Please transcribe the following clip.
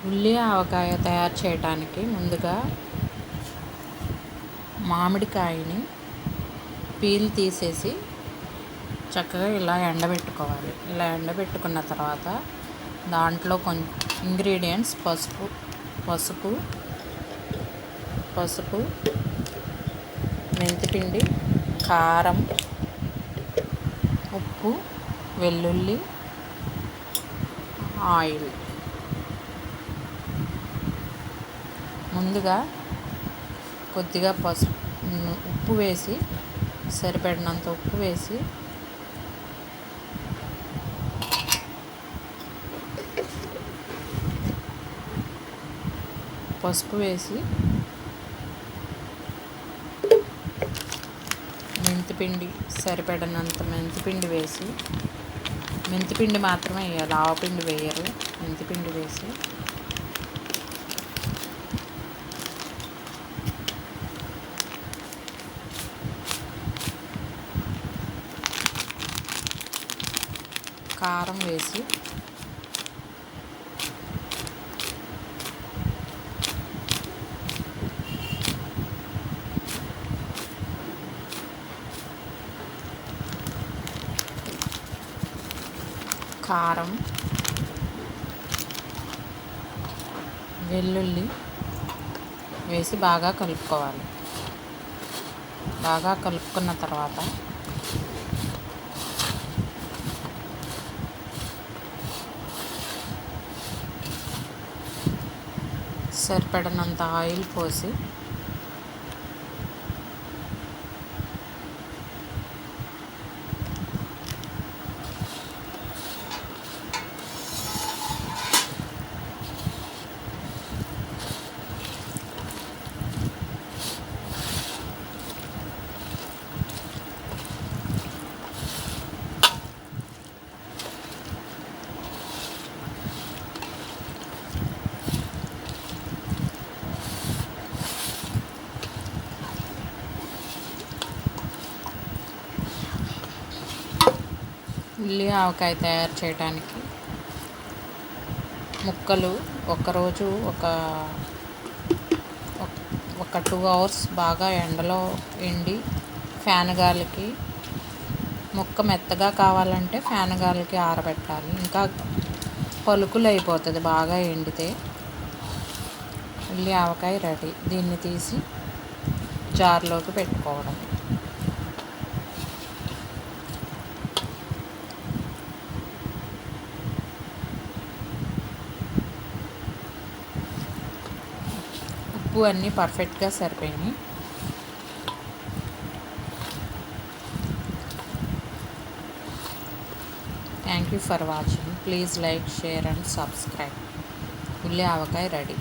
ఉల్లి ఆవకాయ తయారు చేయడానికి ముందుగా మామిడికాయని పీల్ తీసేసి చక్కగా ఇలా ఎండబెట్టుకోవాలి. ఇలా ఎండబెట్టుకున్న తర్వాత దాంట్లో కొంచెం ఇంగ్రీడియంట్స్ పసుపు, మెంతిపిండి, కారం, ఉప్పు, వెల్లుల్లి, ఆయిల్. ముందుగా కొద్దిగా ఉప్పు వేసి, సరిపడినంత ఉప్పు వేసి పసుపు వేసి సరిపడినంత మెంతిపిండి వేసి, మెంతిపిండి మాత్రమే వేయాలి, ఆవపిండి వేయరు. మెంతిపిండి వేసి కారం వేసి వెల్లుల్లి వేసి బాగా కలుపుకోవాలి. బాగా కలుపుకున్న తర్వాత సరిపడినంత ఆయిల్ పోసి ఉల్లి ఆవకాయ తయారు చేయడానికి ముక్కలు ఒకరోజు ఒక 2 hours బాగా ఎండలో ఎండి ఫ్యాన్ గాలికి, ముక్క మెత్తగా కావాలంటే ఫ్యాన్ గాలికి ఆరబెట్టాలి. ఇంకా పలుకులు అయిపోతుంది బాగా ఎండితే. ఉల్లి ఆవకాయ రెడీ. దీన్ని తీసి జార్లోకి పెట్టుకోవడం. ఉప్పు అన్నీ పర్ఫెక్ట్గా సరిపోయినాయి. Thank you for watching. Please like, share and subscribe. ఉల్లి ఆవకాయ రెడీ.